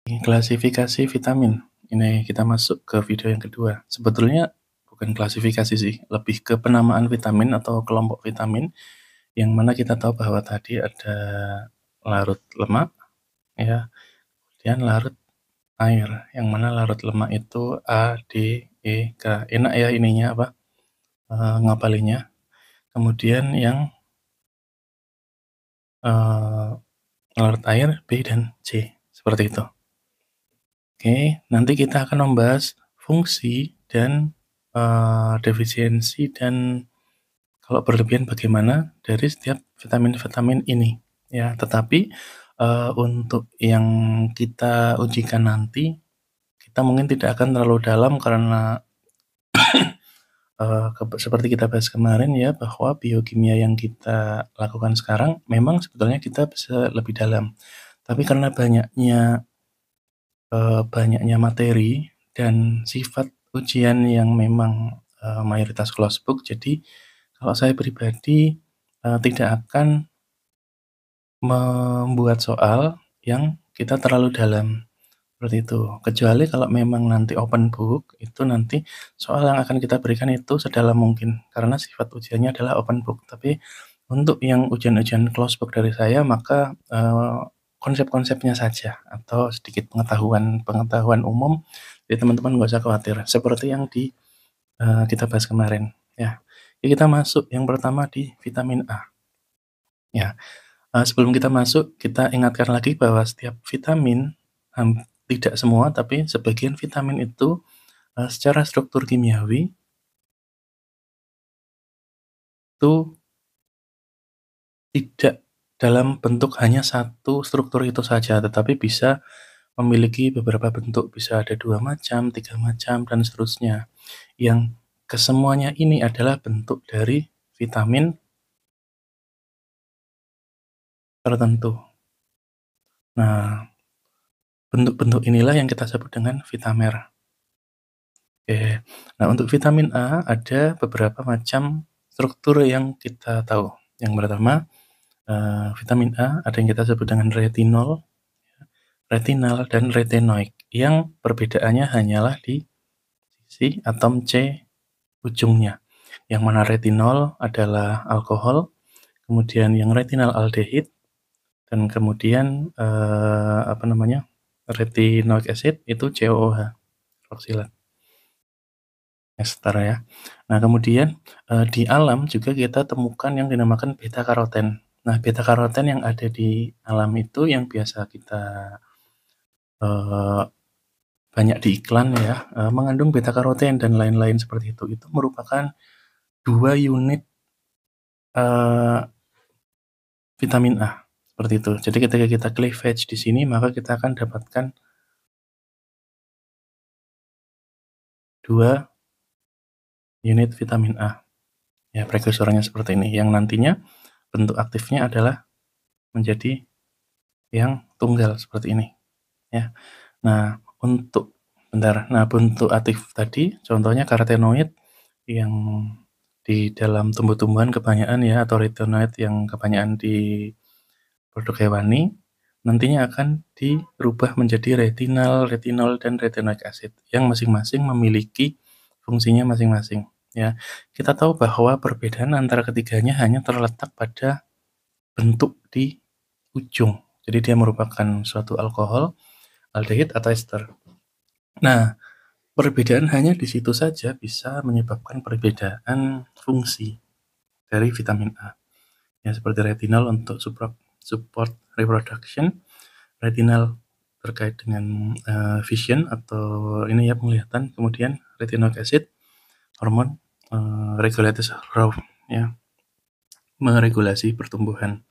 Klasifikasi vitamin. Ini kita masuk ke video yang kedua. Sebetulnya bukan klasifikasi sih, lebih ke penamaan vitamin atau kelompok vitamin yang mana kita tahu bahwa tadi ada larut lemak ya, kemudian larut air. Yang mana larut lemak itu A, D, E, K. Enak ya ininya apa? Ngapalinnya. Kemudian yang eh, larut air B dan C. Seperti itu. Oke, nanti kita akan membahas fungsi dan, defisiensi dan kalau berlebihan bagaimana dari setiap vitamin-vitamin ini, ya. Tetapi, untuk yang kita ujikan nanti, kita mungkin tidak akan terlalu dalam karena, seperti kita bahas kemarin ya, bahwa biokimia yang kita lakukan sekarang memang sebetulnya kita bisa lebih dalam. Tapi karena banyaknya materi dan sifat ujian yang memang, mayoritas closed book, jadi kalau saya pribadi, tidak akan membuat soal yang kita terlalu dalam, seperti itu. Kecuali kalau memang nanti open book, itu nanti soal yang akan kita berikan itu sedalam mungkin, karena sifat ujiannya adalah open book. Tapi untuk yang ujian-ujian closed book dari saya, maka, konsep-konsepnya saja atau sedikit pengetahuan umum, jadi teman-teman nggak usah khawatir, seperti yang kita bahas kemarin, ya. Jadi kita masuk yang pertama di vitamin A, ya. Sebelum kita masuk, kita ingatkan lagi bahwa setiap vitamin, tidak semua, tapi sebagian vitamin itu, secara struktur kimiawi itu tidak dalam bentuk hanya satu struktur itu saja, tetapi bisa memiliki beberapa bentuk, bisa ada 2 macam, 3 macam, dan seterusnya. Yang kesemuanya ini adalah bentuk dari vitamin tertentu. Nah, bentuk-bentuk inilah yang kita sebut dengan vitamer. Oke. Nah, untuk vitamin A ada beberapa macam struktur yang kita tahu. Yang pertama, vitamin A ada yang kita sebut dengan retinol, retinal, dan retinoik, yang perbedaannya hanyalah di sisi atom C ujungnya. Yang mana retinol adalah alkohol, kemudian yang retinal aldehid, dan kemudian retinoic acid itu COOH, hidroksilat ester ya. Nah, kemudian, di alam juga kita temukan yang dinamakan beta karoten. Nah, beta karoten yang ada di alam itu yang biasa kita, eee, banyak di iklan ya, mengandung beta karoten dan lain-lain seperti itu. Itu merupakan 2 unit, eee, vitamin A, seperti itu. Jadi ketika kita cleavage di sini, maka kita akan dapatkan 2 unit vitamin A. Ya, prekursornya seperti ini, yang nantinya bentuk aktifnya adalah menjadi yang tunggal seperti ini, ya. Nah, bentuk aktif tadi contohnya karotenoid yang di dalam tumbuh-tumbuhan kebanyakan ya, atau retinoid yang kebanyakan di produk hewani, nantinya akan dirubah menjadi retinal, retinol, dan retinoic acid yang masing-masing memiliki fungsinya masing-masing, ya. Kita tahu bahwa perbedaan antara ketiganya hanya terletak pada bentuk di ujung. Jadi dia merupakan suatu alkohol, aldehid, atau ester. Nah, perbedaan hanya di situ saja bisa menyebabkan perbedaan fungsi dari vitamin A. Ya, seperti retinol untuk support reproduction, retinal terkait dengan vision atau ini ya penglihatan, kemudian retinoic acid hormon regulates growth ya, meregulasi pertumbuhan.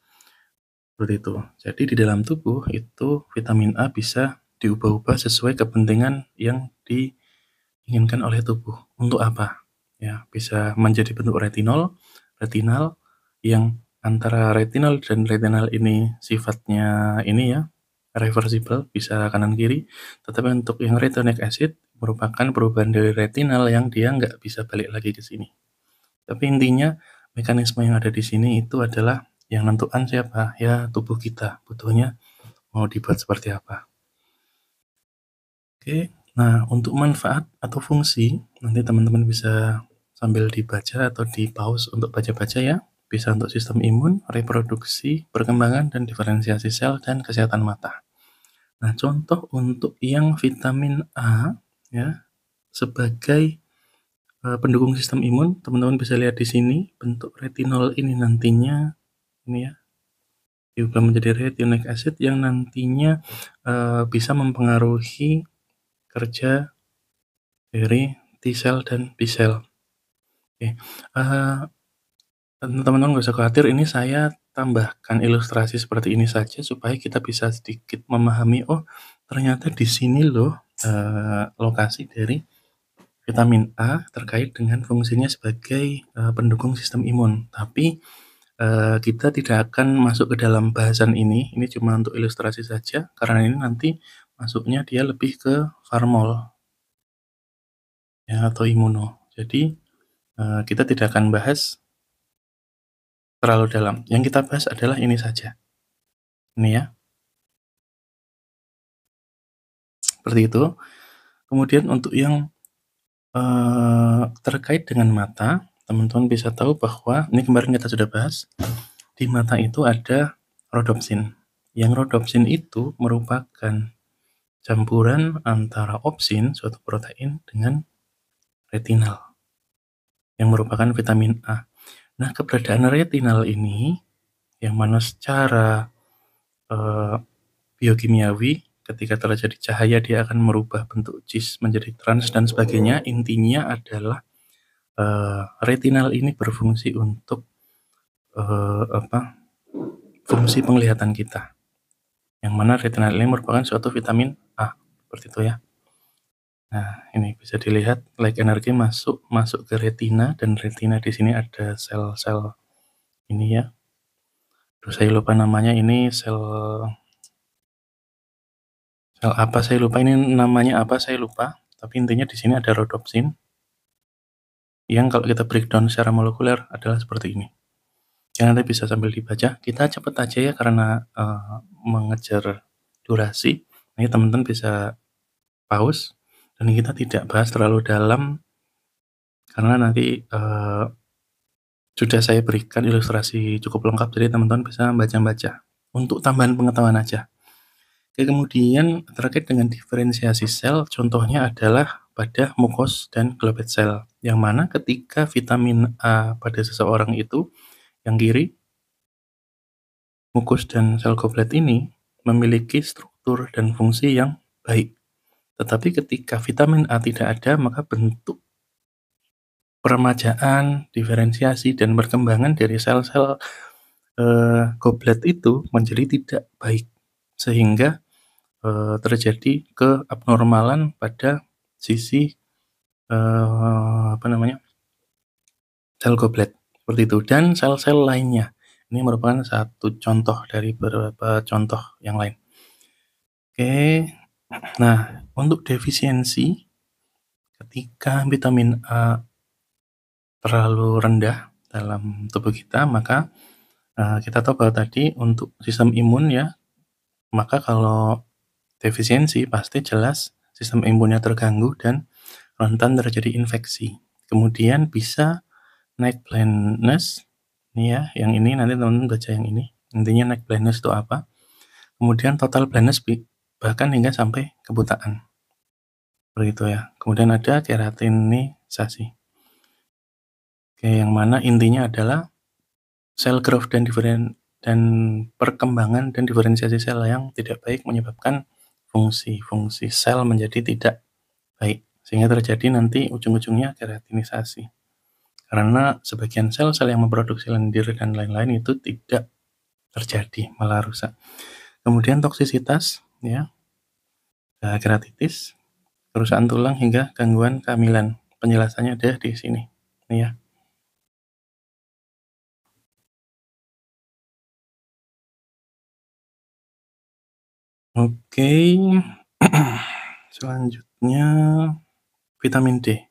Seperti itu. Jadi di dalam tubuh itu vitamin A bisa diubah-ubah sesuai kepentingan yang diinginkan oleh tubuh. Untuk apa? Ya, bisa menjadi bentuk retinol, retinal, yang antara retinol dan retinal ini sifatnya ini ya, reversible, bisa kanan kiri. Tetapi untuk yang retinoic acid merupakan perubahan dari retinal yang dia nggak bisa balik lagi ke sini. Tapi intinya mekanisme yang ada di sini itu adalah yang nentukan siapa? Ya tubuh kita, butuhnya mau dibuat seperti apa. Oke, nah untuk manfaat atau fungsi, nanti teman-teman bisa sambil dibaca atau di-pause untuk baca-baca ya. Bisa untuk sistem imun, reproduksi, perkembangan dan diferensiasi sel, dan kesehatan mata. Nah, contoh untuk yang vitamin A ya, sebagai pendukung sistem imun, teman-teman bisa lihat di sini bentuk retinol ini nantinya ini ya, diubah menjadi retinoic acid yang nantinya bisa mempengaruhi kerja dari T cell dan B cell. Oke, teman-teman nggak usah khawatir, ini saya tambahkan ilustrasi seperti ini saja supaya kita bisa sedikit memahami, oh ternyata di sini loh lokasi dari vitamin A terkait dengan fungsinya sebagai pendukung sistem imun. Tapi kita tidak akan masuk ke dalam bahasan ini cuma untuk ilustrasi saja karena ini nanti masuknya dia lebih ke farmol ya atau imuno. Jadi kita tidak akan bahas terlalu dalam. Yang kita bahas adalah ini saja. Ini ya, seperti itu. Kemudian untuk yang terkait dengan mata, teman-teman bisa tahu bahwa ini kemarin kita sudah bahas, di mata itu ada rodopsin. Yang rodopsin itu merupakan campuran antara opsin, suatu protein, dengan retinal, yang merupakan vitamin A. Nah, keberadaan retinal ini, yang mana secara eh, biokimiawi, ketika terjadi cahaya dia akan merubah bentuk cis menjadi trans dan sebagainya. Intinya adalah retinal ini berfungsi untuk fungsi penglihatan kita. Yang mana retinal ini merupakan suatu vitamin A, seperti itu ya. Nah, ini bisa dilihat light energi masuk ke retina, dan retina di sini ada sel-sel ini ya. Aduh, saya lupa namanya, ini sel apa saya lupa, ini namanya apa saya lupa. Tapi intinya di sini ada rhodopsin yang kalau kita breakdown secara molekuler adalah seperti ini. Ya nanti bisa sambil dibaca. Kita cepet aja ya karena mengejar durasi. Ini teman-teman bisa pause dan kita tidak bahas terlalu dalam karena nanti sudah saya berikan ilustrasi cukup lengkap, jadi teman-teman bisa baca-baca untuk tambahan pengetahuan aja. Oke, kemudian terkait dengan diferensiasi sel, contohnya adalah pada mukos dan globet sel, yang mana ketika vitamin A pada seseorang itu, yang kiri, mukus dan sel goblet ini memiliki struktur dan fungsi yang baik. Tetapi ketika vitamin A tidak ada, maka bentuk peremajaan, diferensiasi, dan perkembangan dari sel-sel goblet itu menjadi tidak baik. Sehingga terjadi keabnormalan pada sisi sel goblet seperti itu, dan sel-sel lainnya. Ini merupakan satu contoh dari beberapa contoh yang lain. Oke, nah untuk defisiensi ketika vitamin A terlalu rendah dalam tubuh kita, maka kita tahu bahwa tadi untuk sistem imun ya, maka kalau defisiensi pasti jelas sistem imunnya terganggu dan rentan terjadi infeksi. Kemudian bisa night blindness, ini ya, yang ini nanti teman-teman baca yang ini. Intinya night blindness itu apa? Kemudian total blindness bahkan hingga sampai kebutaan. Seperti itu ya. Kemudian ada keratinisasi. Oke, yang mana intinya adalah sel growth dan perkembangan dan diferensiasi sel yang tidak baik menyebabkan fungsi-fungsi sel menjadi tidak baik, sehingga terjadi nanti ujung-ujungnya keratinisasi. Karena sebagian sel-sel yang memproduksi lendir dan lain-lain itu tidak terjadi, malah rusak. Kemudian toksisitas, ya, keratitis, kerusakan tulang hingga gangguan kehamilan. Penjelasannya ada di sini, ya. Oke, selanjutnya vitamin D.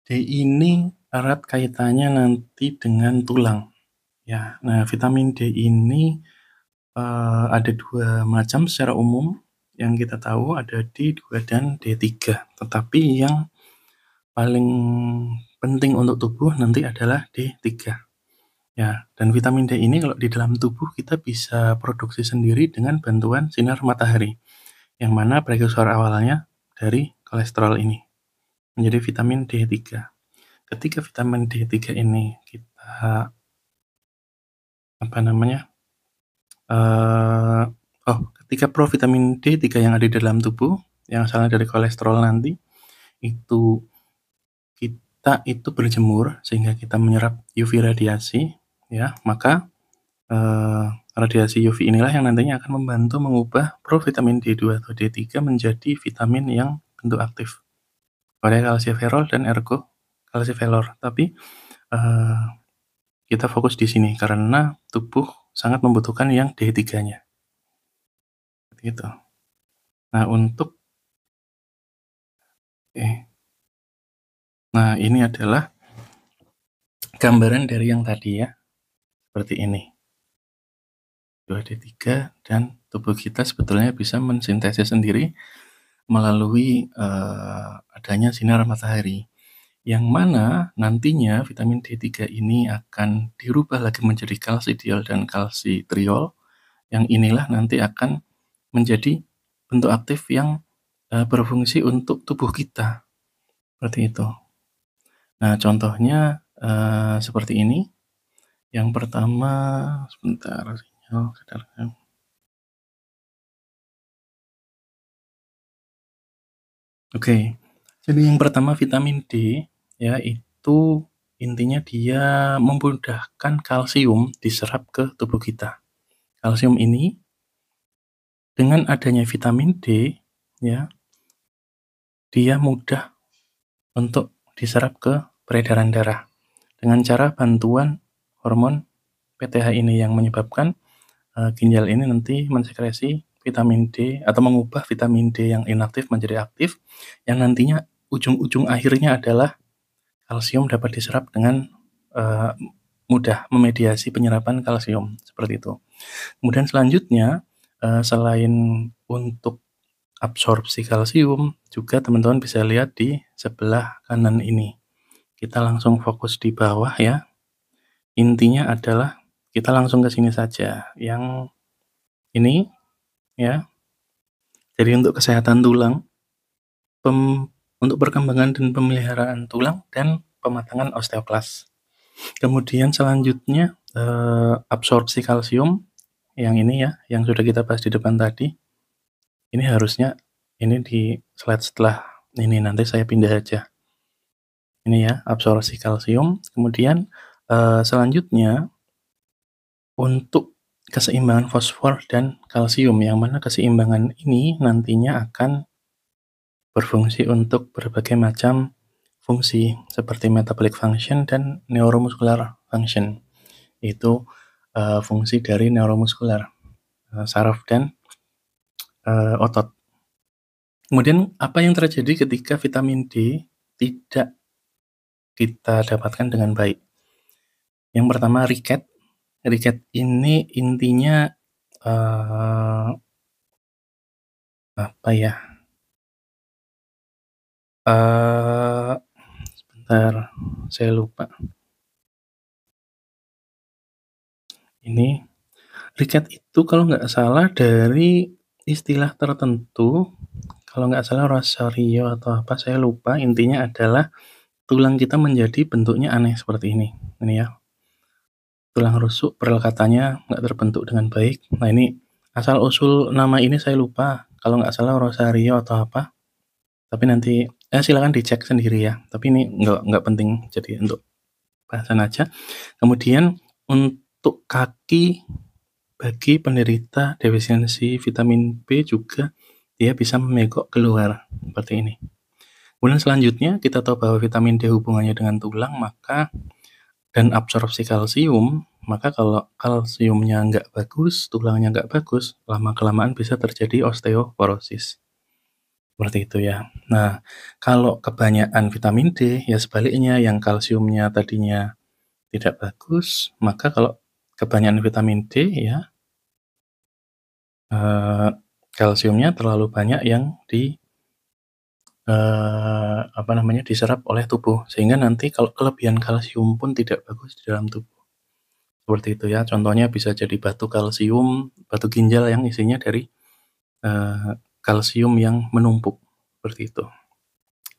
D ini erat kaitannya nanti dengan tulang. Ya, nah vitamin D ini ada dua macam secara umum. yang kita tahu ada D2 dan D3, tetapi yang paling penting untuk tubuh nanti adalah D3. Ya, dan vitamin D ini kalau di dalam tubuh kita bisa produksi sendiri dengan bantuan sinar matahari, yang mana prekursor awalnya dari kolesterol ini menjadi vitamin D3. Ketika vitamin D3 ini kita apa namanya? Ketika provitamin D3 yang ada di dalam tubuh yang asalnya dari kolesterol nanti itu kita itu berjemur sehingga kita menyerap UV radiasi, ya, maka radiasi UV inilah yang nantinya akan membantu mengubah provitamin D2 atau D3 menjadi vitamin yang bentuk aktif pada kalsiferol dan ergokalsiferol. Tapi kita fokus di sini karena tubuh sangat membutuhkan yang D3-nya. Gitu. Nah, Nah, ini adalah gambaran dari yang tadi ya. Seperti ini. 2D3 dan tubuh kita sebetulnya bisa mensintesis sendiri melalui adanya sinar matahari. Yang mana nantinya vitamin D3 ini akan dirubah lagi menjadi kalsidiol dan kalsitriol. Yang inilah nanti akan menjadi bentuk aktif yang berfungsi untuk tubuh kita. Seperti itu. Nah, contohnya seperti ini. Yang pertama, sebentar, sinyal kedarkan. Oke, jadi yang pertama vitamin D, ya itu intinya dia memudahkan kalsium diserap ke tubuh kita. Kalsium ini dengan adanya vitamin D, ya, dia mudah untuk diserap ke peredaran darah dengan cara bantuan hormon PTH ini yang menyebabkan ginjal ini nanti mensekresi vitamin D atau mengubah vitamin D yang inaktif menjadi aktif, yang nantinya ujung-ujung akhirnya adalah kalsium dapat diserap dengan mudah, memediasi penyerapan kalsium, seperti itu. Kemudian selanjutnya, selain untuk absorpsi kalsium, juga teman-teman bisa lihat di sebelah kanan ini. Kita langsung fokus di bawah ya. Intinya adalah kita langsung ke sini saja. Yang ini ya. Jadi untuk kesehatan tulang, untuk perkembangan dan pemeliharaan tulang dan pematangan osteoklas. Kemudian selanjutnya absorpsi kalsium yang ini ya, yang sudah kita bahas di depan tadi. Ini harusnya ini di slide setelah ini, nanti saya pindah aja. Ini ya, absorpsi kalsium. Kemudian selanjutnya untuk keseimbangan fosfor dan kalsium, yang mana keseimbangan ini nantinya akan berfungsi untuk berbagai macam fungsi seperti metabolic function dan neuromuscular function. Itu fungsi dari neuromuskular, saraf dan otot. Kemudian apa yang terjadi ketika vitamin D tidak kita dapatkan dengan baik? Yang pertama riket. Riket ini intinya apa ya? Sebentar, saya lupa. Ini riket itu kalau nggak salah dari istilah tertentu, kalau nggak salah Rosario atau apa, saya lupa. Intinya adalah tulang kita menjadi bentuknya aneh seperti ini. Ini ya, tulang rusuk perlekatannya nggak terbentuk dengan baik. Nah ini asal-usul nama ini saya lupa. Kalau nggak salah Rosario atau apa. Tapi nanti silakan dicek sendiri ya. Tapi ini nggak penting, jadi untuk bahasan aja. Kemudian untuk kaki bagi penderita defisiensi vitamin B juga dia bisa memegok keluar seperti ini. Kemudian selanjutnya kita tahu bahwa vitamin D hubungannya dengan tulang, maka dan absorpsi kalsium, maka kalau kalsiumnya nggak bagus, tulangnya nggak bagus, lama-kelamaan bisa terjadi osteoporosis. Seperti itu ya. Nah, kalau kebanyakan vitamin D, ya sebaliknya, yang kalsiumnya tadinya tidak bagus, maka kalau kebanyakan vitamin D ya, kalsiumnya terlalu banyak yang diserap oleh tubuh, sehingga nanti kalau kelebihan kalsium pun tidak bagus di dalam tubuh. Seperti itu ya, contohnya bisa jadi batu kalsium, batu ginjal yang isinya dari, kalsium yang menumpuk, seperti itu.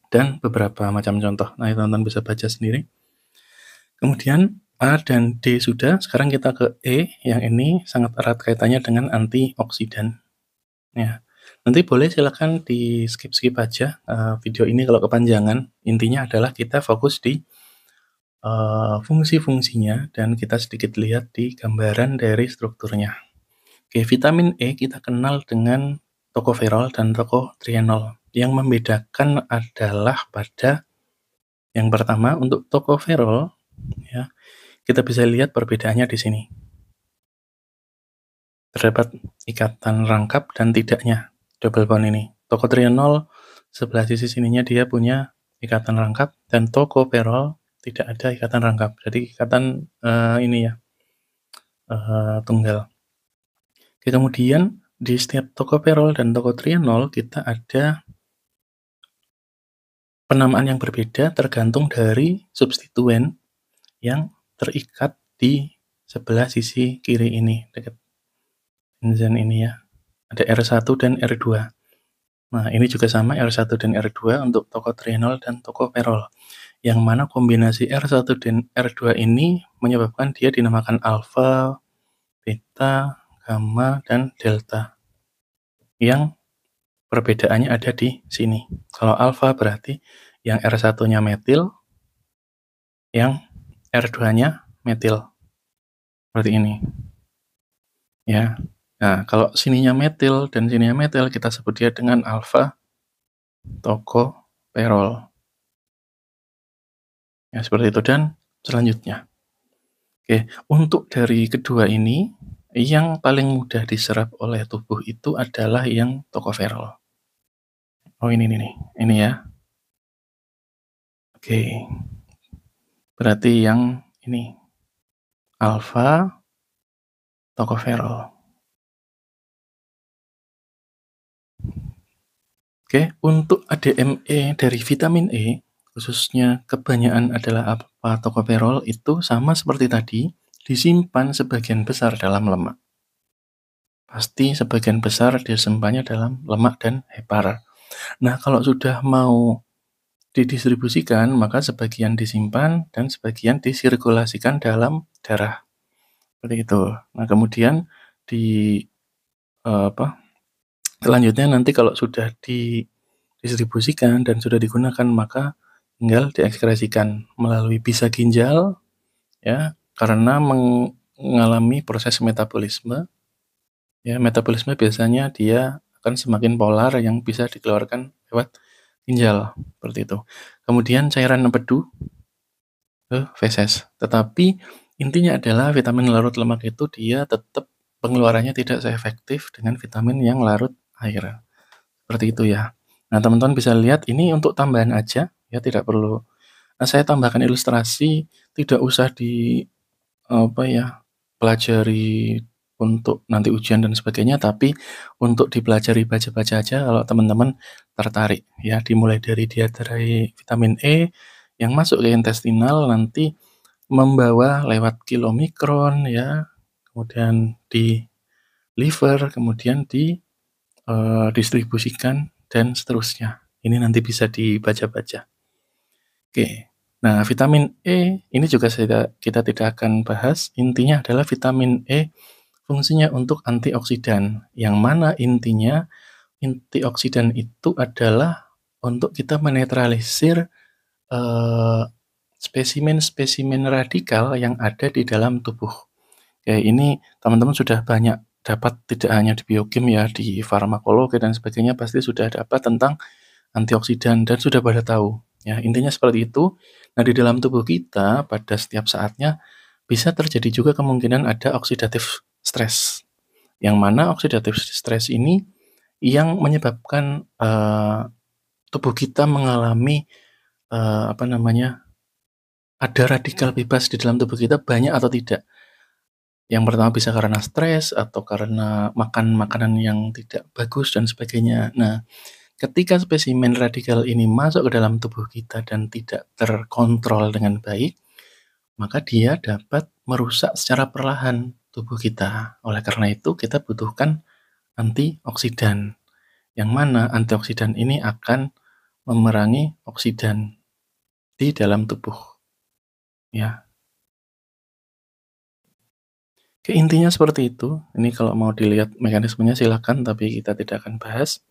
Dan beberapa macam contoh. Nah, teman-teman bisa baca sendiri. Kemudian A dan D sudah, sekarang kita ke E, yang ini sangat erat kaitannya dengan antioksidan. Ya, nanti boleh silakan di-skip-skip aja, video ini kalau kepanjangan. Intinya adalah kita fokus di, fungsi-fungsinya dan kita sedikit lihat di gambaran dari strukturnya. Oke, vitamin E kita kenal dengan tokoferol dan tokotrienol. Yang membedakan adalah pada yang pertama untuk tokoferol, ya, kita bisa lihat perbedaannya di sini. Terdapat ikatan rangkap dan tidaknya double bond ini. Tokotrienol sebelah sisi sininya dia punya ikatan rangkap dan tokoferol tidak ada ikatan rangkap. Jadi ikatan tunggal. Oke, kemudian di setiap tokoferol dan tokotrienol kita ada penamaan yang berbeda tergantung dari substituen yang terikat di sebelah sisi kiri ini dekat enzim ini ya. Ada R1 dan R2. Nah, ini juga sama R1 dan R2 untuk tokotrienol dan tokoferol. Yang mana kombinasi R1 dan R2 ini menyebabkan dia dinamakan alfa, beta, gamma, dan delta. Yang perbedaannya ada di sini. Kalau alfa berarti yang R1-nya metil, yang R2-nya metil. Seperti ini. Ya. Nah, kalau sininya metil dan sininya metil, kita sebut dia dengan alfa tokoferol. Ya, seperti itu. Dan selanjutnya. Oke, untuk dari kedua ini, yang paling mudah diserap oleh tubuh itu adalah yang tokoferol. Oh, ini nih. Ini ya. Oke. Berarti yang ini. Alfa tokoferol. Oke, untuk ADME dari vitamin E, khususnya kebanyakan adalah apa tokoferol itu sama seperti tadi, disimpan sebagian besar dalam lemak. Pasti sebagian besar disimpannya dalam lemak dan hepar. Nah, kalau sudah mau didistribusikan, maka sebagian disimpan dan sebagian disirkulasikan dalam darah. Seperti itu. Nah, kemudian di selanjutnya nanti kalau sudah didistribusikan dan sudah digunakan, maka tinggal diekskresikan melalui bisa ginjal, ya, karena mengalami proses metabolisme. Ya, metabolisme biasanya dia akan semakin polar yang bisa dikeluarkan lewat ginjal, seperti itu. Kemudian cairan empedu ke feses. Tetapi intinya adalah vitamin larut lemak itu dia tetap pengeluarannya tidak seefektif dengan vitamin yang larut air. Seperti itu ya. Nah, teman-teman bisa lihat ini untuk tambahan aja, ya tidak perlu. Nah, saya tambahkan ilustrasi, tidak usah pelajari untuk nanti ujian dan sebagainya, tapi untuk dipelajari baca-baca aja kalau teman-teman tertarik ya. Dimulai dari dietary vitamin E yang masuk ke intestinal nanti membawa lewat kilomikron ya, kemudian di liver, kemudian distribusikan dan seterusnya. Ini nanti bisa dibaca-baca. Oke. Nah, vitamin E ini juga kita tidak akan bahas. Intinya adalah vitamin E fungsinya untuk antioksidan. Yang mana intinya antioksidan itu adalah untuk kita menetralisir spesimen-spesimen radikal yang ada di dalam tubuh. Oke, ini teman-teman sudah banyak dapat tidak hanya di biokim ya, di farmakologi dan sebagainya pasti sudah dapat tentang antioksidan dan sudah pada tahu. Ya, intinya seperti itu. Nah, di dalam tubuh kita pada setiap saatnya bisa terjadi juga kemungkinan ada oksidatif stres. Yang mana oksidatif stres ini yang menyebabkan tubuh kita mengalami ada radikal bebas di dalam tubuh kita banyak atau tidak. Yang pertama bisa karena stres atau karena makan makanan yang tidak bagus dan sebagainya. Nah, ketika spesimen radikal ini masuk ke dalam tubuh kita dan tidak terkontrol dengan baik, maka dia dapat merusak secara perlahan tubuh kita. Oleh karena itu, kita butuhkan antioksidan, yang mana antioksidan ini akan memerangi oksidan di dalam tubuh, ya. Intinya seperti itu. Ini kalau mau dilihat mekanismenya silakan, tapi kita tidak akan bahas.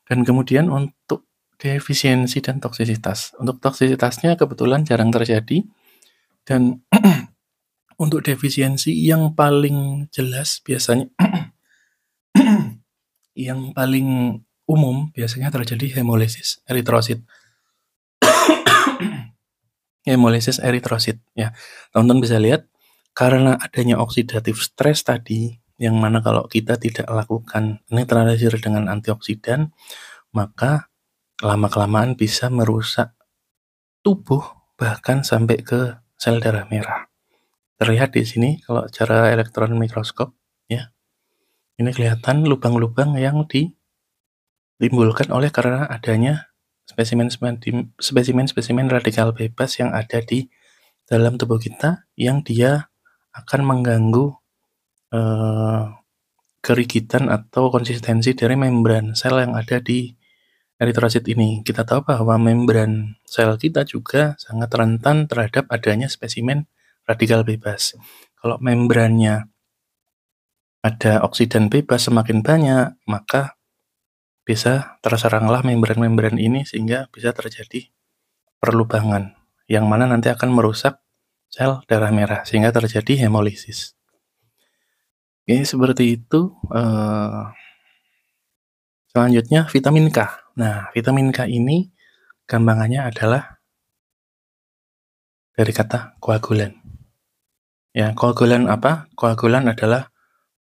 Dan kemudian untuk defisiensi dan toksisitas. Untuk toksisitasnya kebetulan jarang terjadi, dan untuk defisiensi yang paling jelas biasanya yang paling umum biasanya terjadi hemolisis eritrosit. Hemolisis eritrosit, ya. Teman-teman bisa lihat karena adanya oksidatif stres tadi, yang mana kalau kita tidak lakukan netralisir dengan antioksidan, maka lama-kelamaan bisa merusak tubuh bahkan sampai ke sel darah merah. Terlihat di sini kalau cara elektron mikroskop, ya. Ini kelihatan lubang-lubang yang ditimbulkan oleh karena adanya spesimen-spesimen radikal bebas yang ada di dalam tubuh kita, yang dia akan mengganggu kerigidan atau konsistensi dari membran sel yang ada di eritrosit ini. Kita tahu bahwa membran sel kita juga sangat rentan terhadap adanya spesimen radikal bebas. Kalau membrannya ada oksidan bebas semakin banyak, maka bisa terseranglah membran-membran ini sehingga bisa terjadi perlubangan, yang mana nanti akan merusak sel darah merah sehingga terjadi hemolisis. Oke, seperti itu. Selanjutnya vitamin K. Nah, vitamin K ini gampangannya adalah dari kata koagulan. Ya, koagulan apa? Koagulan adalah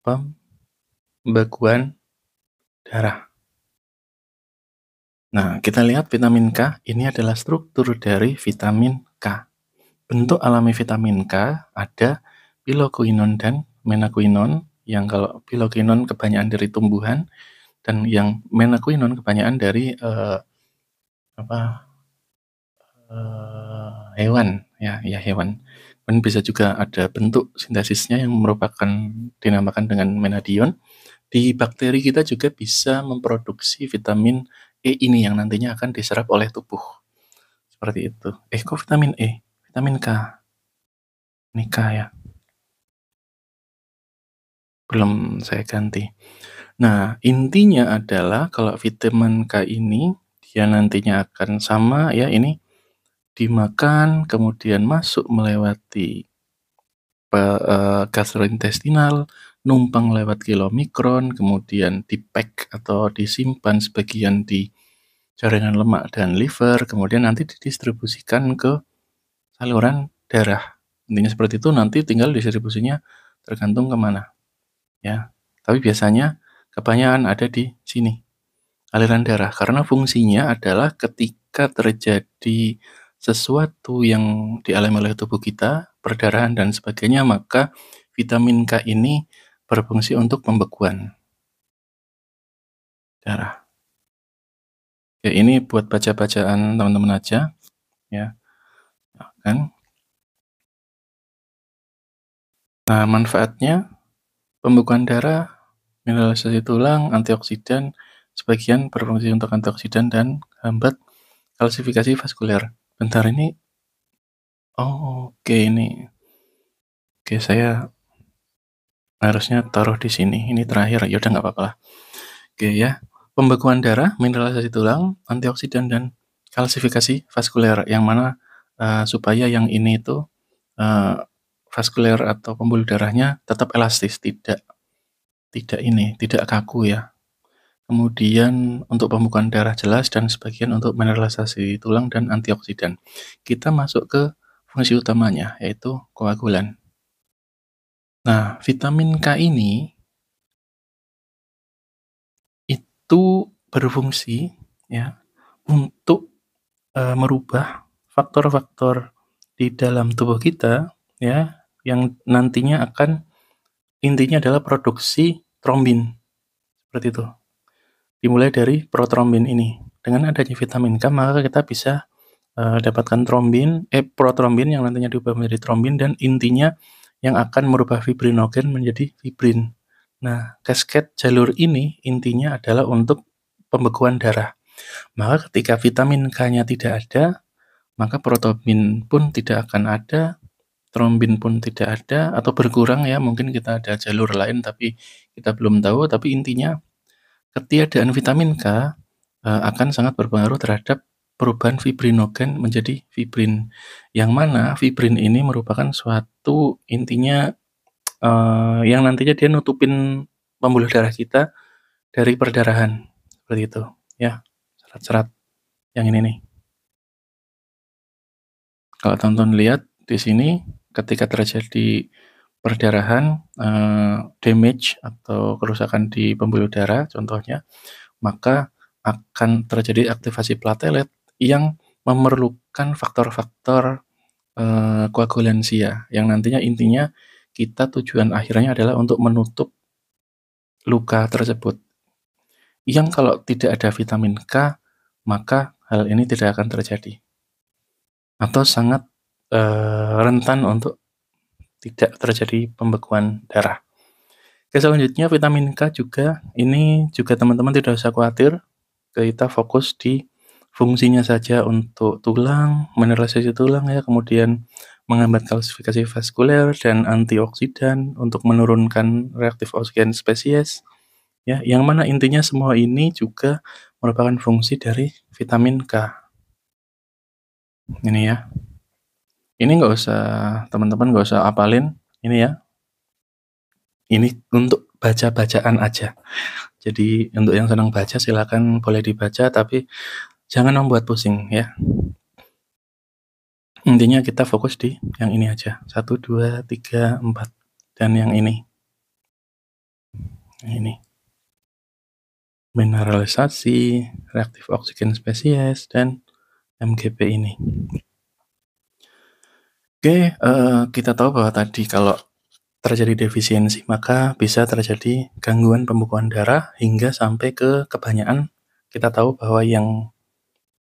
pembekuan darah. Nah, kita lihat vitamin K ini adalah struktur dari vitamin K. Bentuk alami vitamin K ada piloquinone dan menaquinone, yang kalau piloquinone kebanyakan dari tumbuhan dan yang menaquinone kebanyakan dari hewan, ya hewan. Dan bisa juga ada bentuk sintesisnya yang merupakan dinamakan dengan menadion. Di bakteri kita juga bisa memproduksi vitamin E ini yang nantinya akan diserap oleh tubuh. Seperti itu. Kok vitamin E? Vitamin K. Ini K ya. Belum saya ganti. Nah, intinya adalah kalau vitamin K ini dia nantinya akan sama ya, ini dimakan kemudian masuk melewati gastrointestinal, numpang lewat kilomikron, kemudian di-pack atau disimpan sebagian di jaringan lemak dan liver, kemudian nanti didistribusikan ke saluran darah. Intinya seperti itu, nanti tinggal distribusinya tergantung kemana, ya. Tapi biasanya kebanyakan ada di sini, aliran darah, karena fungsinya adalah ketika terjadi sesuatu yang dialami oleh tubuh kita, perdarahan dan sebagainya, maka vitamin K ini berfungsi untuk pembekuan darah. Ya, ini buat baca-bacaan teman-teman aja, ya. Kan? Nah, manfaatnya pembekuan darah, mineralisasi tulang, antioksidan, sebagian berfungsi untuk antioksidan dan hambat kalsifikasi vaskuler. Bentar ini, oke, ini, oke, saya harusnya taruh di sini. Ini terakhir, ya udah nggak apa-apa lah. Oke ya, pembekuan darah, mineralisasi tulang, antioksidan dan kalsifikasi vaskuler, yang mana supaya yang ini itu vaskuler atau pembuluh darahnya tetap elastis, tidak kaku ya. Kemudian untuk pembekuan darah jelas dan sebagian untuk mineralisasi tulang dan antioksidan. Kita masuk ke fungsi utamanya, yaitu koagulan. Nah, vitamin K ini itu berfungsi ya untuk merubah faktor-faktor di dalam tubuh kita ya, yang nantinya akan intinya adalah produksi trombin, seperti itu. Dimulai dari protrombin ini. Dengan adanya vitamin K, maka kita bisa dapatkan protrombin yang nantinya diubah menjadi trombin dan intinya yang akan merubah fibrinogen menjadi fibrin. Nah, cascade jalur ini intinya adalah untuk pembekuan darah. Maka ketika vitamin K-nya tidak ada, maka protrombin pun tidak akan ada, trombin pun tidak ada atau berkurang ya, mungkin kita ada jalur lain tapi kita belum tahu, tapi intinya ketiadaan vitamin K akan sangat berpengaruh terhadap perubahan fibrinogen menjadi fibrin. Yang mana fibrin ini merupakan suatu intinya yang nantinya dia nutupin pembuluh darah kita dari perdarahan, seperti itu ya, serat-serat yang ini nih. Kalau teman-teman lihat di sini ketika terjadi perdarahan, damage atau kerusakan di pembuluh darah contohnya, maka akan terjadi aktivasi platelet yang memerlukan faktor-faktor koagulansia yang nantinya intinya kita tujuan akhirnya adalah untuk menutup luka tersebut. Yang kalau tidak ada vitamin K, maka hal ini tidak akan terjadi atau sangat rentan untuk tidak terjadi pembekuan darah. Oke, selanjutnya vitamin K juga, ini juga teman-teman tidak usah khawatir, kita fokus di fungsinya saja untuk tulang, mineralisasi tulang ya, kemudian menghambat kalsifikasi vaskuler dan antioksidan untuk menurunkan reaktif oksigen spesies ya, yang mana intinya semua ini juga merupakan fungsi dari vitamin K. Ini ya. Ini nggak usah, teman-teman nggak usah apalin, ini ya. Ini untuk baca-bacaan aja. Jadi untuk yang senang baca silakan boleh dibaca, tapi jangan membuat pusing ya. Intinya kita fokus di yang ini aja. 1, 2, 3, 4. Dan yang ini. Ini. Mineralisasi, reaktif oksigen spesies, dan MGP ini. Oke, kita tahu bahwa tadi kalau terjadi defisiensi, maka bisa terjadi gangguan pembekuan darah hingga sampai ke kebanyakan. Kita tahu bahwa yang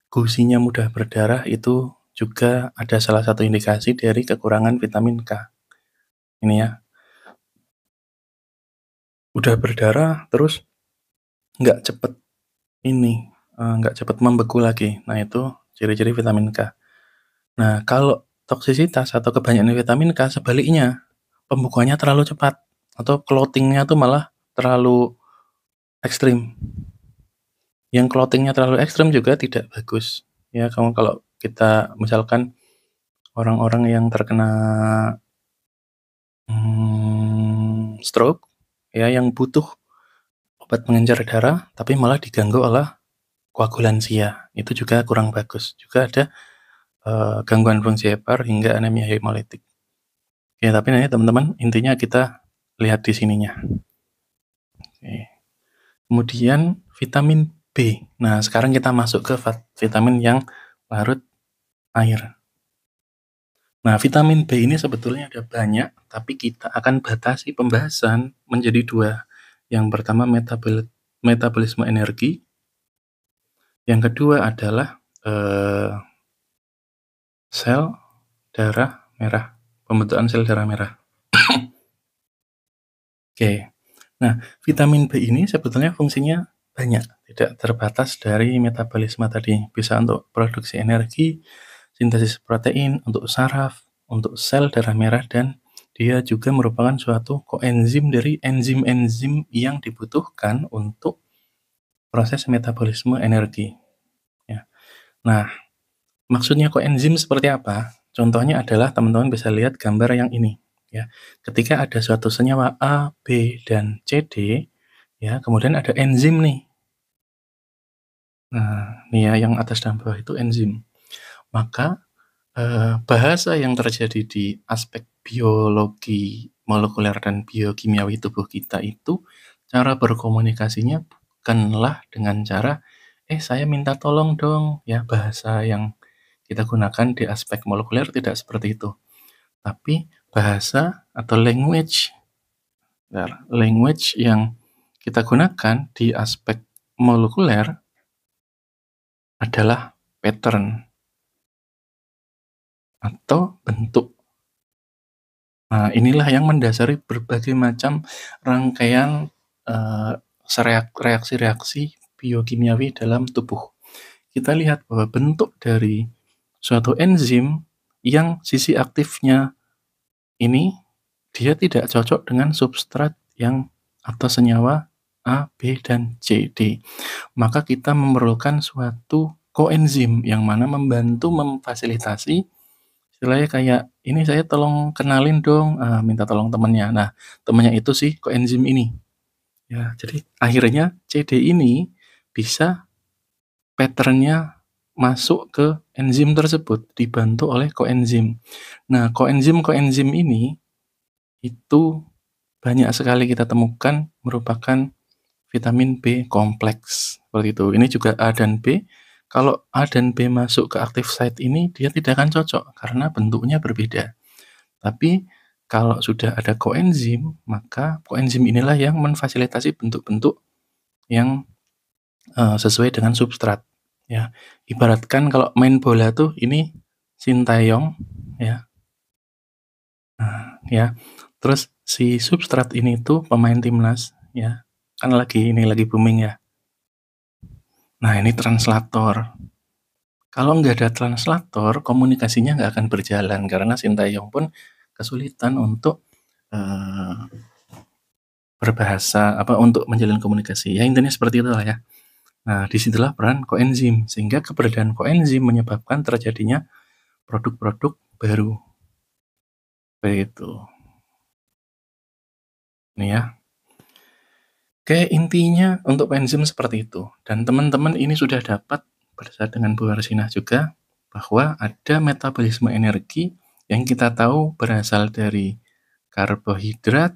gusinya mudah berdarah itu juga ada salah satu indikasi dari kekurangan vitamin K. Ini ya, udah berdarah terus nggak cepet nggak cepet membeku lagi. Nah itu ciri-ciri vitamin K. Nah kalau toksisitas atau kebanyakan vitamin K sebaliknya, pembekuannya terlalu cepat atau clottingnya tuh malah terlalu ekstrim. Yang clottingnya terlalu ekstrim juga tidak bagus. Ya, kalau kita misalkan orang-orang yang terkena stroke, ya, yang butuh obat pengencer darah, tapi malah diganggu oleh koagulansia, itu juga kurang bagus. Juga ada gangguan fungsi hepar hingga anemia hemolitik. Ya, tapi nanti teman-teman intinya kita lihat di sininya. Oke. Kemudian vitamin B. Nah, sekarang kita masuk ke vitamin yang larut air. Nah, vitamin B ini sebetulnya ada banyak, tapi kita akan batasi pembahasan menjadi 2. Yang pertama metabolisme energi, yang kedua adalah sel darah merah, pembentukan sel darah merah. Oke. Nah, vitamin B ini sebetulnya fungsinya banyak, tidak terbatas dari metabolisme tadi. Bisa untuk produksi energi, sintesis protein, untuk saraf, untuk sel darah merah, dan dia juga merupakan suatu koenzim dari enzim-enzim yang dibutuhkan untuk proses metabolisme energi. Ya. Nah, maksudnya koenzim seperti apa? Contohnya adalah teman-teman bisa lihat gambar yang ini. Ya, ketika ada suatu senyawa A, B, dan CD, ya, kemudian ada enzim nih. Nah, nih ya, yang atas dan bawah itu enzim. Maka bahasa yang terjadi di aspek biologi molekuler dan biokimiawi tubuh kita itu, cara berkomunikasinya bukanlah dengan cara, saya minta tolong dong, ya, bahasa yang kita gunakan di aspek molekuler tidak seperti itu. Tapi bahasa atau language language yang kita gunakan di aspek molekuler adalah pattern atau bentuk. Nah, inilah yang mendasari berbagai macam rangkaian reaksi-reaksi biokimiawi dalam tubuh. Kita lihat bahwa bentuk dari suatu enzim yang sisi aktifnya ini dia tidak cocok dengan substrat yang atau senyawa A, B, dan C, D. Maka kita memerlukan suatu koenzim yang mana membantu memfasilitasi istilahnya kayak, "Ini saya tolong kenalin dong," minta tolong temennya. Nah, temennya itu si koenzim ini. Ya, jadi akhirnya CD ini bisa pattern-nya masuk ke enzim tersebut, dibantu oleh koenzim. Nah, koenzim-koenzim ini itu banyak sekali kita temukan merupakan vitamin B kompleks, seperti itu. Ini juga A dan B. Kalau A dan B masuk ke active site ini, dia tidak akan cocok karena bentuknya berbeda. Tapi kalau sudah ada koenzim, maka koenzim inilah yang memfasilitasi bentuk-bentuk yang sesuai dengan substrat. Ya, ibaratkan kalau main bola tuh ini Sintayong, ya. Nah, ya. Terus si substrat ini tuh pemain timnas, ya. Kan lagi booming ya. Nah, ini translator. Kalau nggak ada translator, komunikasinya nggak akan berjalan karena Sintayong pun kesulitan untuk berbahasa untuk menjalin komunikasi. Ya intinya seperti itulah ya. Nah, disitulah peran koenzim sehingga keberadaan koenzim menyebabkan terjadinya produk-produk baru. Begitu. Nih ya. Oke, intinya untuk koenzim seperti itu. Dan teman-teman ini sudah dapat berdasar dengan Bu Arsinah juga bahwa ada metabolisme energi yang kita tahu berasal dari karbohidrat,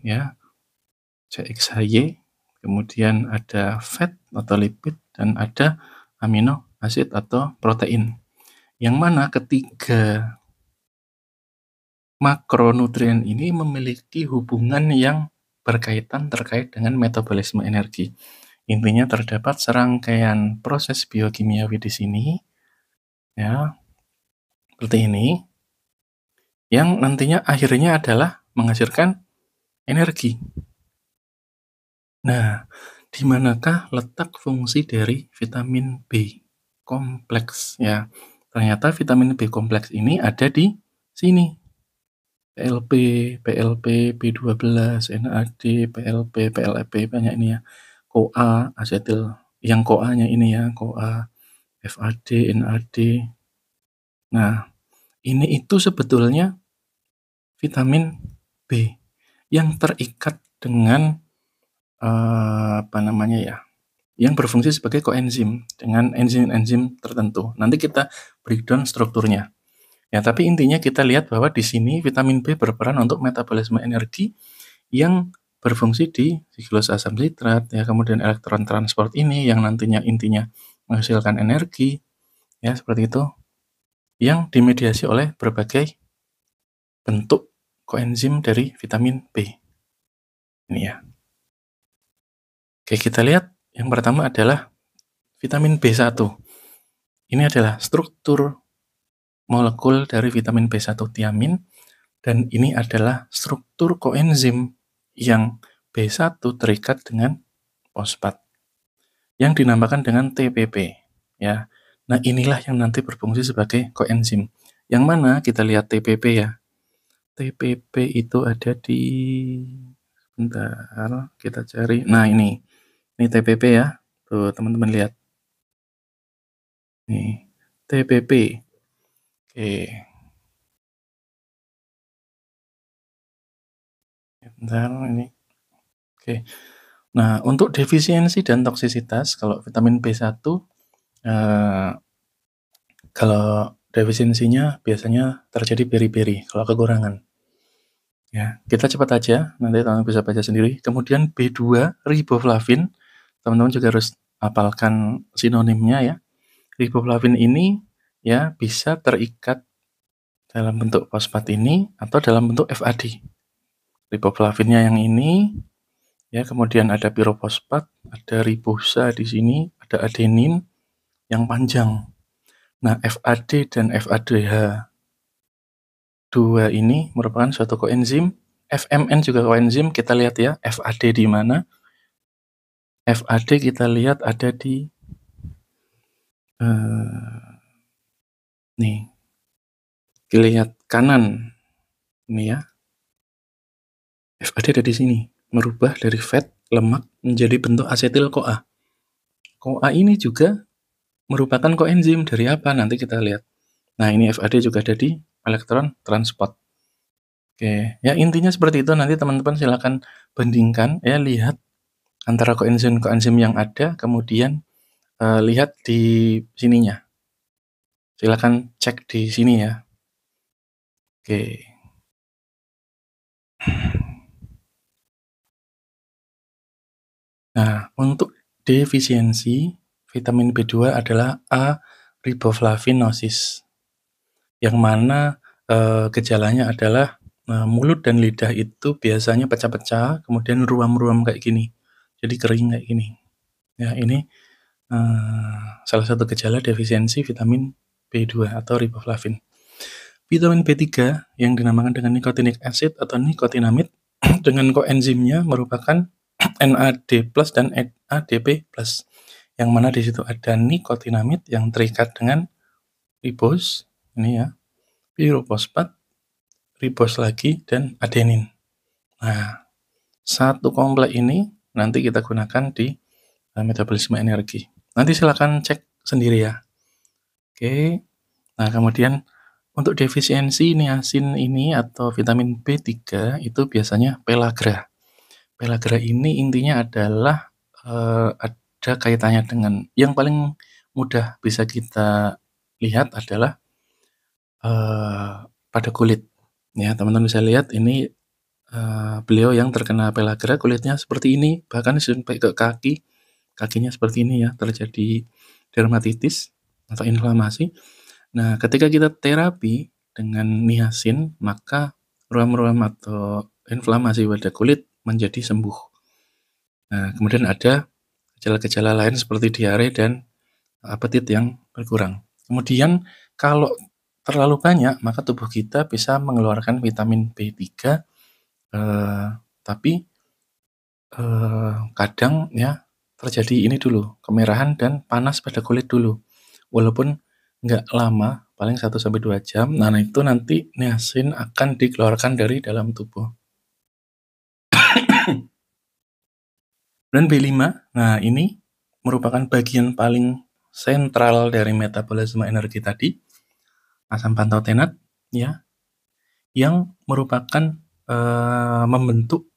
ya, CXHY, kemudian ada fat atau lipid, dan ada amino asid atau protein. Yang mana ketiga makronutrien ini memiliki hubungan yang berkaitan terkait dengan metabolisme energi. Intinya terdapat serangkaian proses biokimiawi di sini, ya, seperti ini, yang nantinya akhirnya adalah menghasilkan energi. Nah, di manakah letak fungsi dari vitamin B kompleks ya? Ternyata vitamin B kompleks ini ada di sini. PLP, PLP, B12, NAD, PLP, PLP banyak ini ya. CoA, asetil yang CoA-nya ini ya, CoA, FAD, NAD. Nah, ini itu sebetulnya vitamin B yang terikat dengan yang berfungsi sebagai koenzim dengan enzim-enzim tertentu. Nanti kita breakdown strukturnya. Ya, tapi intinya kita lihat bahwa di sini vitamin B berperan untuk metabolisme energi yang berfungsi di siklosa asam sitrat, ya, kemudian elektron transport ini yang nantinya intinya menghasilkan energi, ya, seperti itu, yang dimediasi oleh berbagai bentuk koenzim dari vitamin B. Ini ya. Oke, kita lihat yang pertama adalah vitamin B1. Ini adalah struktur molekul dari vitamin B1 tiamin, dan ini adalah struktur koenzim yang B1 terikat dengan fosfat yang dinamakan dengan TPP, ya. Nah, inilah yang nanti berfungsi sebagai koenzim. Yang mana kita lihat TPP ya. TPP itu ada di sebentar, kita cari. Nah, ini TPP ya. Tuh, teman-teman lihat. Nih, TPP. Oke. Bentar, ini. Oke. Nah, untuk defisiensi dan toksisitas, kalau vitamin B1, kalau defisiensinya biasanya terjadi beri-beri, kalau kekurangan. Ya, kita cepat aja, nanti teman-teman bisa baca sendiri. Kemudian B2, riboflavin, teman-teman juga harus hafalkan sinonimnya ya. Riboflavin ini ya bisa terikat dalam bentuk fosfat ini atau dalam bentuk FAD. riboflavinnya yang ini, ya, kemudian ada pirofosfat, ada ribosa di sini, ada adenin yang panjang. Nah, FAD dan FADH2 ini merupakan suatu koenzim. FMN juga koenzim, kita lihat ya, FAD di mana? FAD kita lihat ada di nih, lihat kanan ini ya. FAD ada di sini, merubah dari fat lemak menjadi bentuk asetil-CoA. CoA ini juga merupakan koenzim dari apa? Nanti kita lihat. Nah, ini FAD juga ada di elektron transport. Oke, ya intinya seperti itu. Nanti teman-teman silakan bandingkan ya, lihat antara koenzim-koenzim yang ada, kemudian lihat di sininya. Silakan cek di sini ya. Oke. Nah, untuk defisiensi vitamin B2 adalah riboflavinosis, yang mana gejalanya adalah mulut dan lidah itu biasanya pecah-pecah, kemudian ruam-ruam kayak gini, jadi kering kayak gini. Ya, ini salah satu gejala defisiensi vitamin B2 atau riboflavin. Vitamin B3 yang dinamakan dengan nicotinic acid atau nicotinamide dengan koenzimnya merupakan NAD+ dan ADP+, yang mana di situ ada nicotinamide yang terikat dengan ribos, ini ya, pirofosfat, ribos lagi, dan adenin. Nah, satu komplek ini nanti kita gunakan di metabolisme energi. Nanti silakan cek sendiri ya. Oke. Nah, kemudian untuk defisiensi niacin ini atau vitamin B3 itu biasanya pellagra. Pellagra ini intinya adalah ada kaitannya dengan yang paling mudah bisa kita lihat adalah pada kulit. Ya, teman-teman bisa lihat ini beliau yang terkena pellagra kulitnya seperti ini, bahkan sampai ke kaki, kakinya seperti ini ya, terjadi dermatitis atau inflamasi. Nah, ketika kita terapi dengan niacin, maka ruam-ruam atau inflamasi pada kulit menjadi sembuh. Nah, kemudian ada gejala-gejala lain seperti diare dan apetit yang berkurang. Kemudian kalau terlalu banyak, maka tubuh kita bisa mengeluarkan vitamin B3, tapi kadang ya terjadi ini dulu, kemerahan dan panas pada kulit dulu. Walaupun nggak lama, paling 1-2 jam, nah itu nanti niacin akan dikeluarkan dari dalam tubuh. Dan B5, nah ini merupakan bagian paling sentral dari metabolisme energi tadi, asam pantotenat, ya, yang merupakan membentuk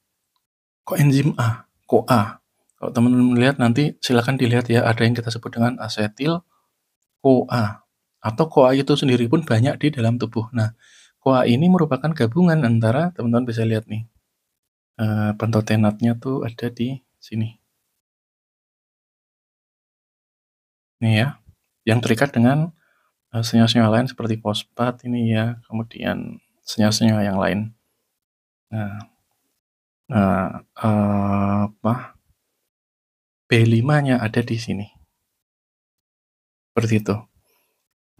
koenzim A, CoA. Kalau teman-teman lihat nanti silakan dilihat ya, ada yang kita sebut dengan asetil CoA, atau CoA itu sendiri pun banyak di dalam tubuh. Nah, CoA ini merupakan gabungan antara, teman-teman bisa lihat nih, pantotenatnya tuh ada di sini. Nih ya, yang terikat dengan senyawa-senyawa lain seperti fosfat ini ya, kemudian senyawa-senyawa yang lain. Nah, B5-nya ada di sini. Seperti itu.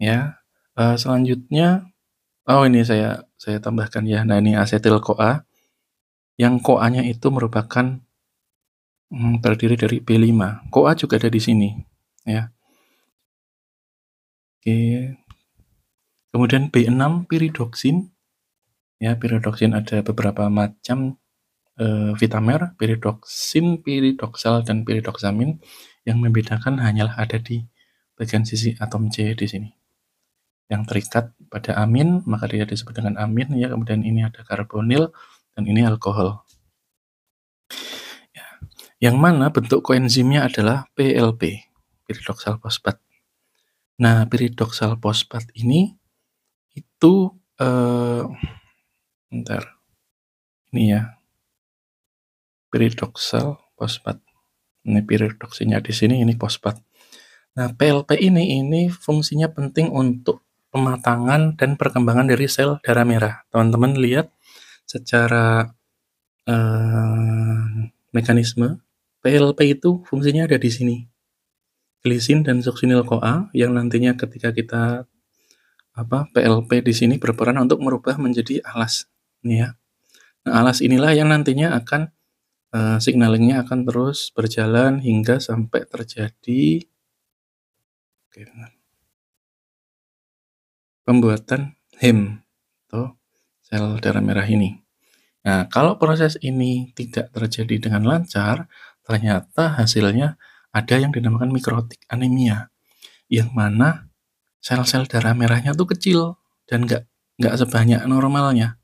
Ya. Selanjutnya, ini saya tambahkan ya. Nah, ini asetil CoA. Yang CoA-nya itu merupakan terdiri dari B5. CoA juga ada di sini, ya. Oke. Kemudian B6 piridoksin. Ya, piridoksin ada beberapa macam vitamer, piridoksin, piridoksal, dan piridoksamin. Yang membedakan hanyalah ada di bagian sisi atom C di sini. Yang terikat pada amin, maka dia disebut dengan amin ya. Kemudian ini ada karbonil dan ini alkohol. Ya. Yang mana bentuk koenzimnya adalah PLP, piridoksal fosfat. Nah, piridoksal fosfat ini itu bentar. Ini ya. Piridoksal fosfat. Ini piridoksinnya di sini, ini fosfat. Nah, PLP ini fungsinya penting untuk pematangan dan perkembangan dari sel darah merah. Teman-teman lihat secara mekanisme. PLP itu fungsinya ada di sini, glisin dan succinyl-CoA yang nantinya ketika kita PLP di sini berperan untuk merubah menjadi alas, ini ya. Nah, alas inilah yang nantinya akan signalingnya akan terus berjalan hingga sampai terjadi pembuatan HEM atau sel darah merah ini. Nah, kalau proses ini tidak terjadi dengan lancar, ternyata hasilnya ada yang dinamakan mikrotik anemia, yang mana sel-sel darah merahnya tuh kecil dan nggak sebanyak normalnya.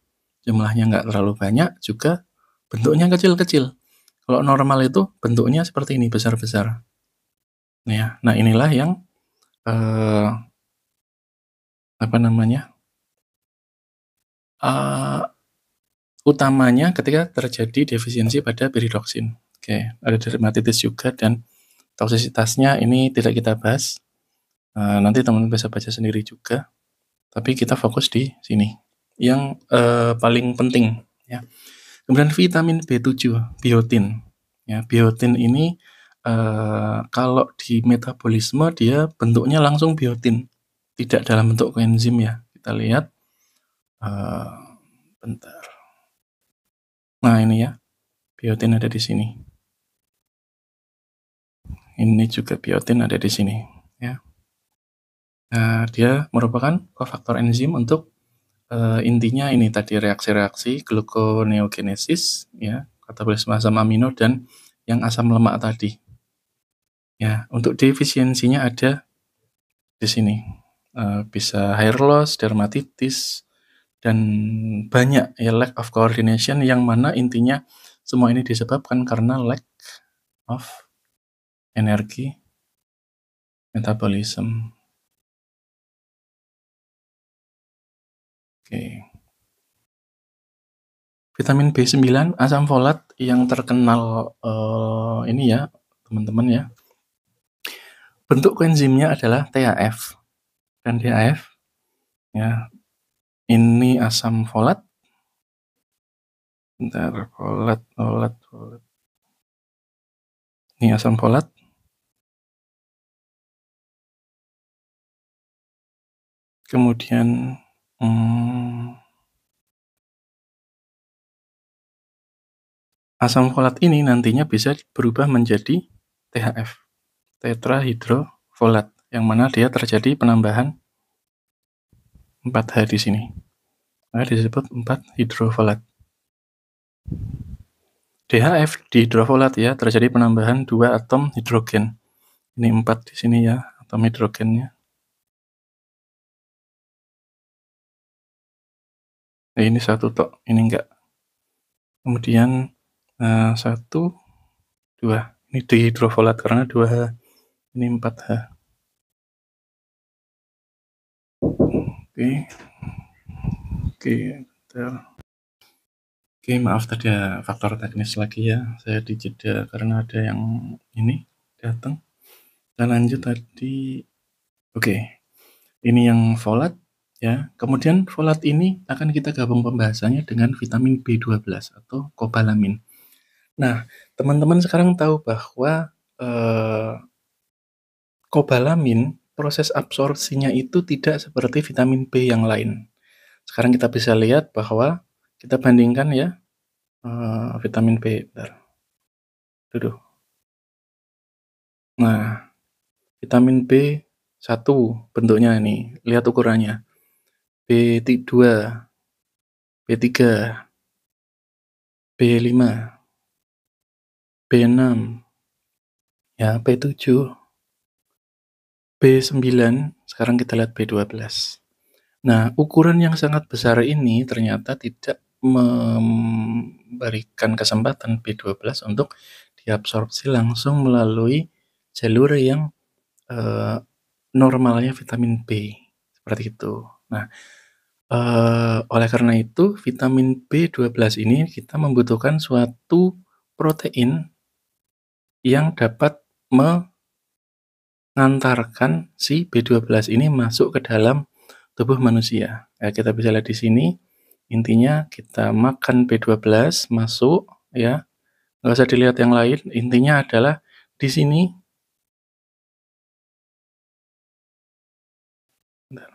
Jumlahnya nggak terlalu banyak, juga bentuknya kecil-kecil. Kalau normal itu bentuknya seperti ini, besar-besar. Nah, inilah yang eh, utamanya ketika terjadi defisiensi pada piridoksin. Oke, ada dermatitis juga dan toksisitasnya ini tidak kita bahas. Nanti teman-teman bisa baca sendiri juga. Tapi kita fokus di sini. Yang paling penting ya. Kemudian vitamin B7, biotin. Ya, biotin ini kalau di metabolisme dia bentuknya langsung biotin, tidak dalam bentuk koenzim ya. Kita lihat bentar. Nah, ini ya. Biotin ada di sini. Ini juga biotin ada di sini ya. Nah, dia merupakan kofaktor enzim untuk intinya ini tadi reaksi-reaksi gluconeogenesis ya, katabolisme asam amino dan yang asam lemak tadi. Ya, untuk defisiensinya ada di sini. Bisa hair loss, dermatitis dan banyak ya lack of coordination yang mana intinya semua ini disebabkan karena lack of energy metabolism. Oke. Vitamin B9, asam folat yang terkenal ini ya, teman-teman ya. Bentuk koenzimnya adalah TAF. Dan TAF ya. Ini asam folat. Bentar, folat. Ini asam folat. Kemudian asam folat ini nantinya bisa berubah menjadi THF, tetrahidrofolat, yang mana dia terjadi penambahan 4H di sini. Maka disebut 4 hidrofolat. DHF dihidrofolat ya, terjadi penambahan 2 atom hidrogen. Ini 4 di sini ya, atom hidrogennya. Nah, ini 1 tok, ini enggak. Kemudian 1, 2. Ini dihidrofolat karena 2H. Ini 4H. Oke, maaf tadi ada faktor teknis lagi ya. Saya dijeda karena ada yang ini datang. Kita lanjut tadi. Oke. Ini yang folat ya. Kemudian folat ini akan kita gabung pembahasannya dengan vitamin B12 atau kobalamin. Nah, teman-teman sekarang tahu bahwa kobalamin proses absorpsinya itu tidak seperti vitamin B yang lain. Sekarang kita bisa lihat bahwa kita bandingkan ya vitamin B. Bentar. Nah, vitamin B1 bentuknya ini, lihat ukurannya. B2, B3, B5, B6, ya B7, B9, sekarang kita lihat B12. Nah, ukuran yang sangat besar ini ternyata tidak memberikan kesempatan B12 untuk diabsorpsi langsung melalui jalur yang normalnya vitamin B, seperti itu. Nah, oleh karena itu vitamin B12 ini kita membutuhkan suatu protein yang dapat mengantarkan si B12 ini masuk ke dalam tubuh manusia. Ya, kita bisa lihat di sini Intinya kita makan B12 masuk ya, nggak usah dilihat yang lain, intinya adalah di sini bentar,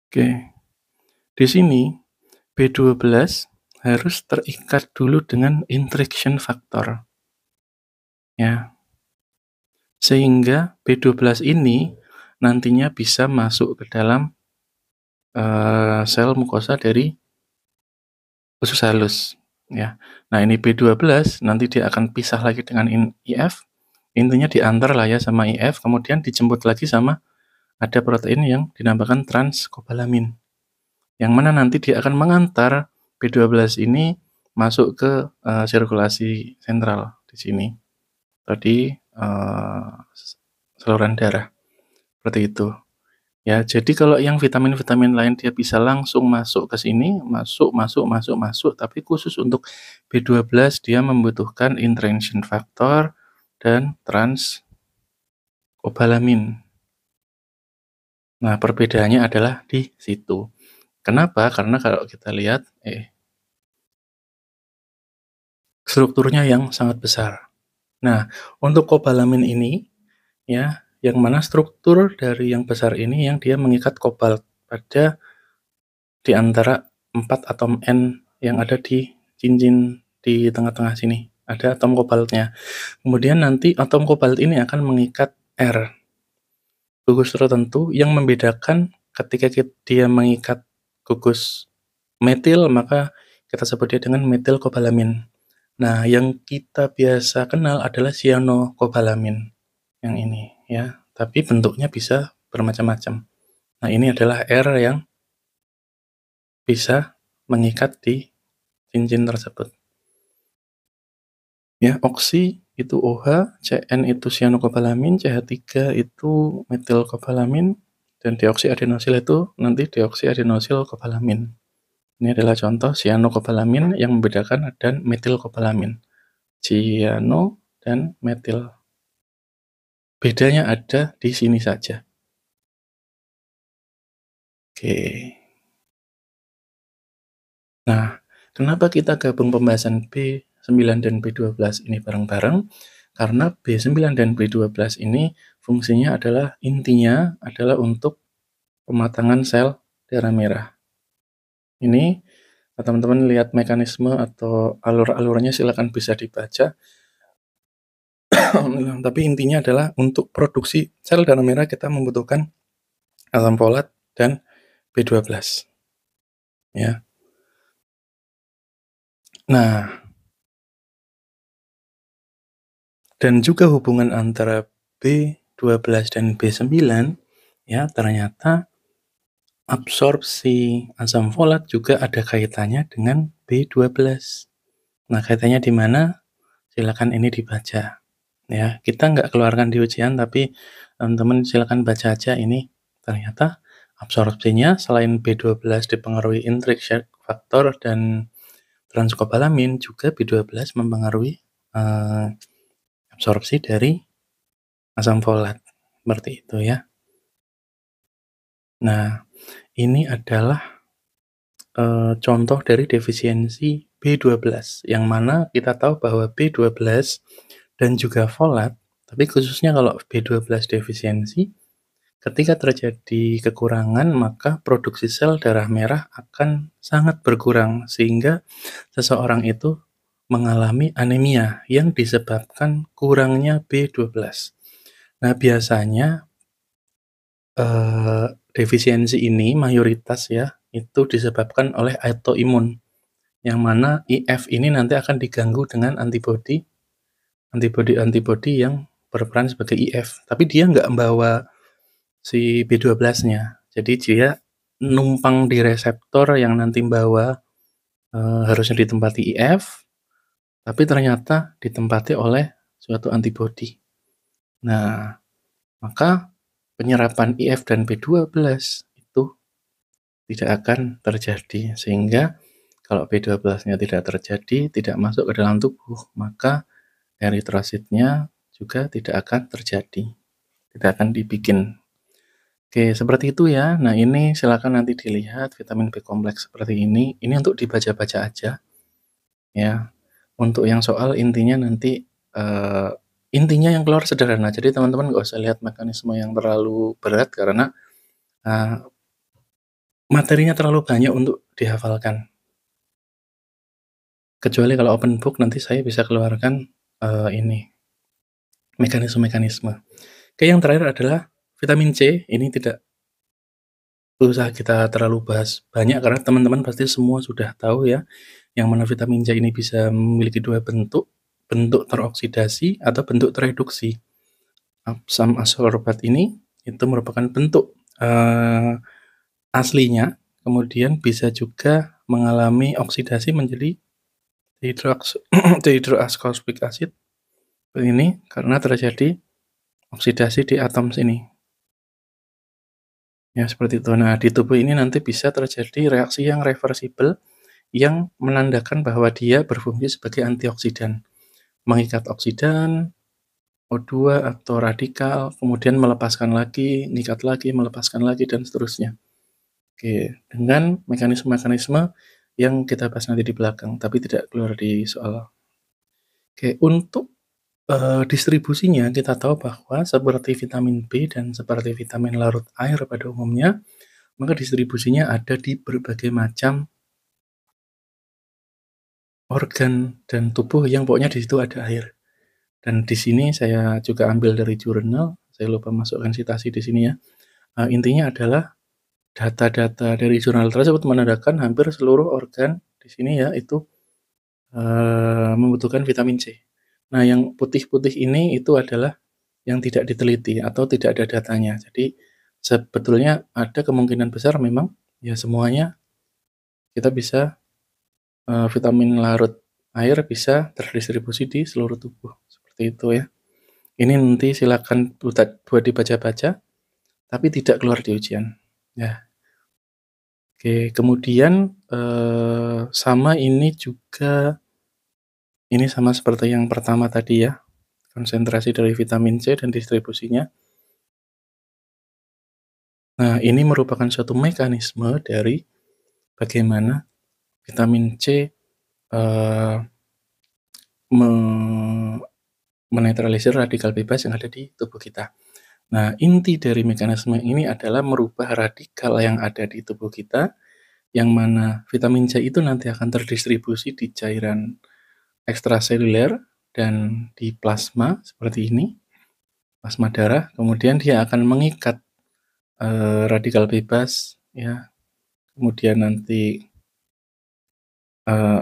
oke, di sini B12 harus terikat dulu dengan interaction factor ya, sehingga B12 ini nantinya bisa masuk ke dalam sel mukosa dari usus halus ya. Nah, ini B12 nanti dia akan pisah lagi dengan IF, intinya diantar lah ya sama IF, kemudian dijemput lagi sama ada protein yang dinamakan transkobalamin, yang mana nanti dia akan mengantar B12 ini masuk ke sirkulasi sentral di sini, tadi saluran darah, seperti itu. Ya, jadi kalau yang vitamin-vitamin lain dia bisa langsung masuk ke sini, masuk, tapi khusus untuk B12 dia membutuhkan interaction factor dan transkobalamin. Nah, perbedaannya adalah di situ. Kenapa? Karena kalau kita lihat, strukturnya yang sangat besar. Nah, untuk kobalamin ini, ya, yang mana struktur dari yang besar ini yang dia mengikat kobalt pada di antara 4 atom N yang ada di cincin di tengah-tengah sini. Ada atom kobaltnya. Kemudian nanti atom kobalt ini akan mengikat R, gugus tertentu yang membedakan ketika dia mengikat gugus metil, maka kita sebut dia dengan metilkobalamin. Nah, yang kita biasa kenal adalah cyanokobalamin yang ini ya, tapi bentuknya bisa bermacam-macam. Nah, ini adalah R yang bisa mengikat di cincin tersebut. Ya, oksi itu OH, Cn itu cyanokobalamin, CH3 itu metilkobalamin, dan deoksiadenosil itu nanti deoksiadenosilkobalamin. Ini adalah contoh cyanokobalamin yang membedakan dan metilkobalamin. Cyano dan metil. Bedanya ada di sini saja. Oke. Nah, kenapa kita gabung pembahasan B9 dan B12 ini bareng-bareng? Karena B9 dan B12 ini fungsinya adalah intinya adalah untuk pematangan sel darah merah. Ini teman-teman lihat mekanisme atau alur-alurnya silakan bisa dibaca. Tapi intinya adalah untuk produksi sel darah merah kita membutuhkan asam folat dan B12. Ya. Nah, dan juga hubungan antara B12 dan B9 ya, ternyata absorpsi asam folat juga ada kaitannya dengan B12. Nah, kaitannya di mana? Silakan ini dibaca. Ya, kita nggak keluarkan di ujian, tapi teman-teman silakan baca aja ini. Ternyata absorpsinya selain B12 dipengaruhi intrinsic faktor dan transkobalamin, juga B12 mempengaruhi absorpsi dari asam folat. Seperti itu ya. Nah, ini adalah contoh dari defisiensi B12, yang mana kita tahu bahwa B12 dan juga folat, tapi khususnya kalau B12 defisiensi, ketika terjadi kekurangan maka produksi sel darah merah akan sangat berkurang, sehingga seseorang itu mengalami anemia yang disebabkan kurangnya B12. Nah, biasanya defisiensi ini mayoritas ya, itu disebabkan oleh autoimun, yang mana IF ini nanti akan diganggu dengan antibodi yang berperan sebagai IF, tapi dia nggak membawa si B12-nya. Jadi dia numpang di reseptor yang nanti membawa harusnya ditempati IF, tapi ternyata ditempati oleh suatu antibodi. Nah, maka penyerapan IF dan B12 itu tidak akan terjadi, sehingga kalau B12-nya tidak terjadi, tidak masuk ke dalam tubuh, maka eritrositnya juga tidak akan terjadi. tidak akan dibikin. Oke, seperti itu ya. Nah, ini silakan nanti dilihat vitamin B kompleks seperti ini untuk dibaca-baca aja ya. Untuk yang soal intinya nanti, intinya yang keluar sederhana. Jadi teman-teman nggak usah lihat mekanisme yang terlalu berat karena, eee, materinya terlalu banyak untuk dihafalkan. Kecuali kalau open book nanti saya bisa keluarkan, ini, mekanisme-mekanisme. Oke, yang terakhir adalah vitamin C, ini tidak usah kita terlalu bahas banyak karena teman-teman pasti semua sudah tahu ya, yang mana vitamin C ini bisa memiliki 2 bentuk, bentuk teroksidasi atau bentuk tereduksi. Asam ascorbat ini itu merupakan bentuk, aslinya, kemudian bisa juga mengalami oksidasi menjadi dehydroascorbic acid ini karena terjadi oksidasi di atom sini. Ya, seperti itu. Nah, di tubuh ini nanti bisa terjadi reaksi yang reversibel yang menandakan bahwa dia berfungsi sebagai antioksidan, mengikat oksidan, O2 atau radikal, kemudian melepaskan lagi, ngikat lagi, melepaskan lagi, dan seterusnya. Oke, dengan mekanisme-mekanisme yang kita bahas nanti di belakang, tapi tidak keluar di soal. Oke, untuk distribusinya kita tahu bahwa seperti vitamin B dan seperti vitamin larut air pada umumnya, maka distribusinya ada di berbagai macam organ dan tubuh yang pokoknya di situ ada air. Dan di sini saya juga ambil dari jurnal, saya lupa masukkan citasi di sini ya. Intinya adalah data-data dari jurnal tersebut menandakan hampir seluruh organ di sini ya itu membutuhkan vitamin C. Nah, yang putih-putih ini itu adalah yang tidak diteliti atau tidak ada datanya. Jadi sebetulnya ada kemungkinan besar memang ya semuanya kita bisa vitamin larut air bisa terdistribusi di seluruh tubuh. Seperti itu ya. Ini nanti silakan buat dibaca-baca tapi tidak keluar di ujian. Ya. Oke, kemudian sama ini juga ini sama seperti yang pertama tadi ya. Konsentrasi dari vitamin C dan distribusinya. Nah, ini merupakan suatu mekanisme dari bagaimana vitamin C, eee, me menetralisir radikal bebas yang ada di tubuh kita. Nah, inti dari mekanisme ini adalah merubah radikal yang ada di tubuh kita, yang mana vitamin C itu nanti akan terdistribusi di cairan ekstraseluler dan di plasma seperti ini, plasma darah, kemudian dia akan mengikat, radikal bebas ya, kemudian nanti, eee,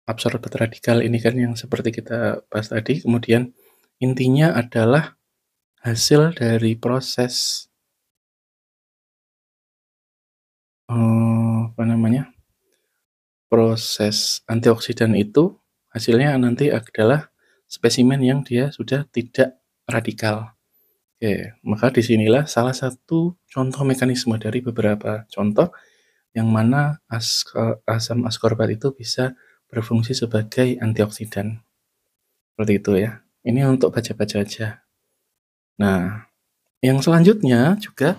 absorbed radikal ini kan yang seperti kita bahas tadi, kemudian intinya adalah hasil dari proses, apa namanya, proses antioksidan itu hasilnya nanti adalah spesimen yang dia sudah tidak radikal. Oke, maka disinilah salah satu contoh mekanisme dari beberapa contoh yang mana asam ascorbat itu bisa berfungsi sebagai antioksidan. Seperti itu ya. Ini untuk baca-baca aja. Nah, yang selanjutnya juga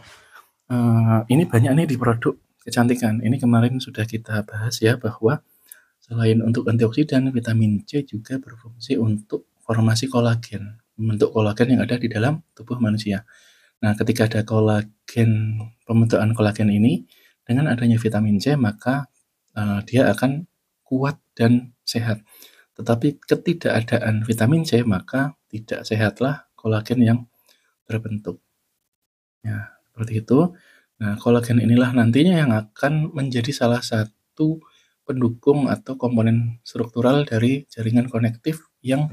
ini banyak nih di produk kecantikan. Ini kemarin sudah kita bahas ya bahwa selain untuk antioksidan, vitamin C juga berfungsi untuk formasi kolagen, membentuk kolagen yang ada di dalam tubuh manusia. Nah, ketika ada kolagen, pembentukan kolagen ini dengan adanya vitamin C maka dia akan kuat dan sehat. Tetapi ketidakadaan vitamin C maka tidak sehatlah kolagen yang terbentuk. Ya, seperti itu. Nah, kolagen inilah nantinya yang akan menjadi salah satu pendukung atau komponen struktural dari jaringan konektif yang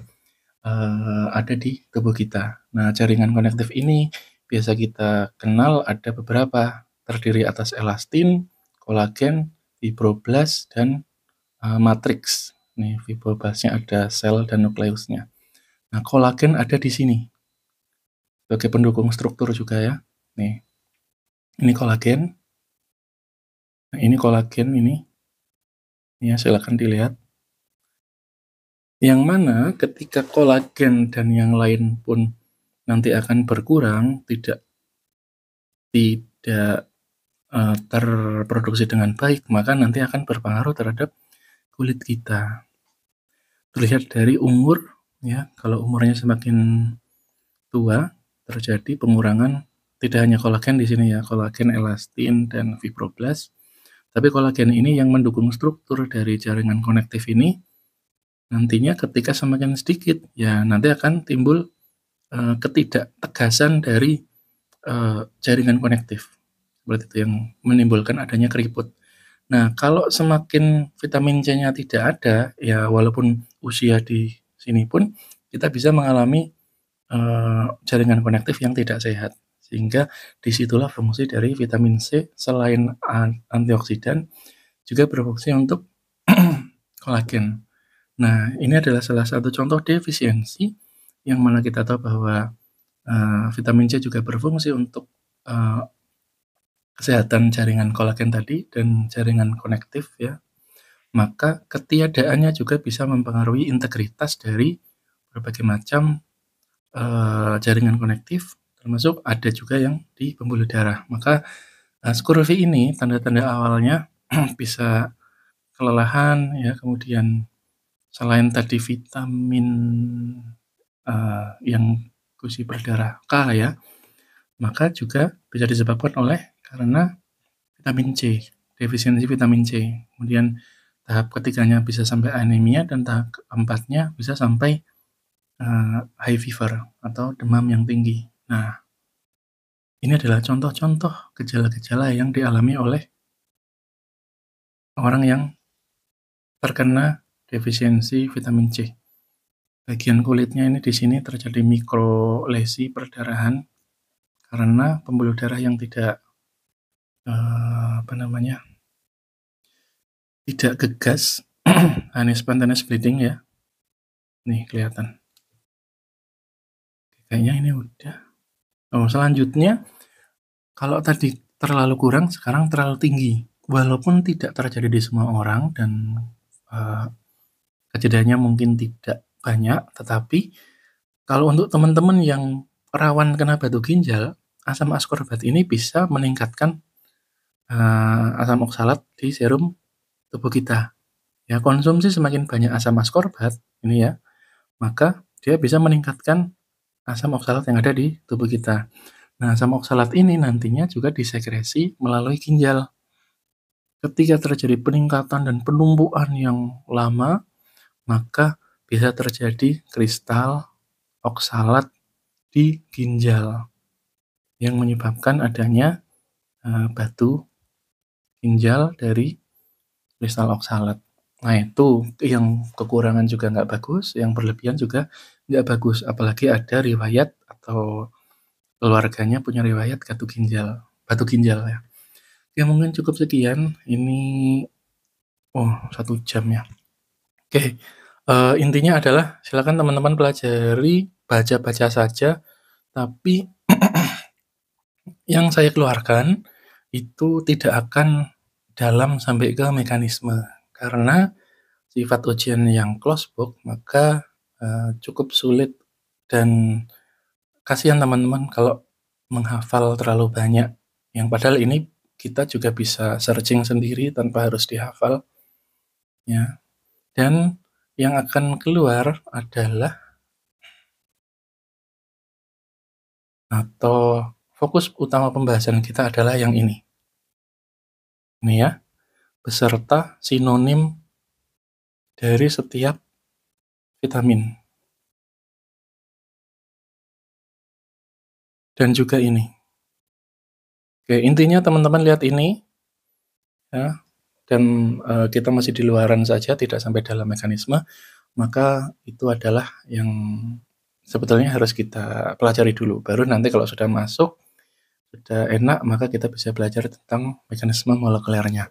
ada di tubuh kita. Nah, jaringan konektif ini biasa kita kenal ada beberapa, terdiri atas elastin, kolagen, fibroblast, dan matriks. Nih, fibroblastnya ada sel dan nukleusnya. Nah, kolagen ada di sini sebagai pendukung struktur juga ya. Nih, ini kolagen. Nah, ini kolagen ini. Ya, silakan dilihat. Yang mana ketika kolagen dan yang lain pun nanti akan berkurang, tidak terproduksi dengan baik, maka nanti akan berpengaruh terhadap kulit kita. Terlihat dari umur, ya, kalau umurnya semakin tua, terjadi pengurangan tidak hanya kolagen di sini ya, kolagen, elastin, dan fibroblast. Tapi kolagen ini yang mendukung struktur dari jaringan konektif ini, nantinya ketika semakin sedikit, ya nanti akan timbul ketidaktegasan dari jaringan konektif. Seperti itu yang menimbulkan adanya keriput. Nah, kalau semakin vitamin C-nya tidak ada, ya walaupun usia di sini pun kita bisa mengalami jaringan konektif yang tidak sehat. Sehingga disitulah fungsi dari vitamin C selain antioksidan juga berfungsi untuk kolagen. Nah, ini adalah salah satu contoh defisiensi yang mana kita tahu bahwa vitamin C juga berfungsi untuk kesehatan jaringan kolagen tadi dan jaringan konektif ya. Maka ketiadaannya juga bisa mempengaruhi integritas dari berbagai macam jaringan konektif, termasuk ada juga yang di pembuluh darah. Maka scurvy ini tanda-tanda awalnya bisa kelelahan ya, kemudian selain tadi vitamin yang gusi berdarah K ya, maka juga bisa disebabkan oleh karena vitamin C, defisiensi vitamin C. Kemudian tahap ketiganya bisa sampai anemia dan tahap keempatnya bisa sampai high fever atau demam yang tinggi. Nah, ini adalah contoh-contoh gejala-gejala yang dialami oleh orang yang terkena defisiensi vitamin C. Bagian kulitnya ini di sini terjadi mikro lesi perdarahan karena pembuluh darah yang tidak tidak gegas, spontaneous bleeding ya. Nih kelihatan. Kayaknya ini udah. Selanjutnya kalau tadi terlalu kurang, sekarang terlalu tinggi. Walaupun tidak terjadi di semua orang dan kejadiannya mungkin tidak banyak, tetapi kalau untuk teman-teman yang rawan kena batu ginjal, asam askorbat ini bisa meningkatkan asam oksalat di serum tubuh kita. Ya, konsumsi semakin banyak asam askorbat ini ya, maka dia bisa meningkatkan asam oksalat yang ada di tubuh kita. Nah, asam oksalat ini nantinya juga disekresi melalui ginjal. Ketika terjadi peningkatan dan penumpukan yang lama, maka bisa terjadi kristal oksalat di ginjal yang menyebabkan adanya batu ginjal dari kristal oksalat. Nah, itu yang kekurangan juga nggak bagus, yang berlebihan juga nggak bagus. Apalagi ada riwayat atau keluarganya punya riwayat batu ginjal ya. Ya mungkin cukup sekian. Ini 1 jam ya. Oke, intinya adalah silakan teman-teman pelajari, baca-baca saja, tapi yang saya keluarkan itu tidak akan dalam sampai ke mekanisme. Karena sifat ujian yang closed book, maka cukup sulit dan kasihan teman-teman kalau menghafal terlalu banyak. Yang padahal ini kita juga bisa searching sendiri tanpa harus dihafal. Ya. Dan yang akan keluar adalah atau fokus utama pembahasan kita adalah yang ini. Ini ya, beserta sinonim dari setiap vitamin. Dan juga ini. Oke, intinya teman-teman lihat ini ya, dan kita masih di luaran saja, tidak sampai dalam mekanisme, maka itu adalah yang sebetulnya harus kita pelajari dulu. Baru nanti kalau sudah masuk, sudah enak, maka kita bisa belajar tentang mekanisme molekulernya.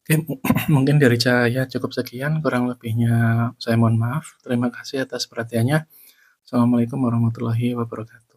Oke, mungkin dari saya cukup sekian, kurang lebihnya saya mohon maaf. Terima kasih atas perhatiannya. Assalamualaikum warahmatullahi wabarakatuh.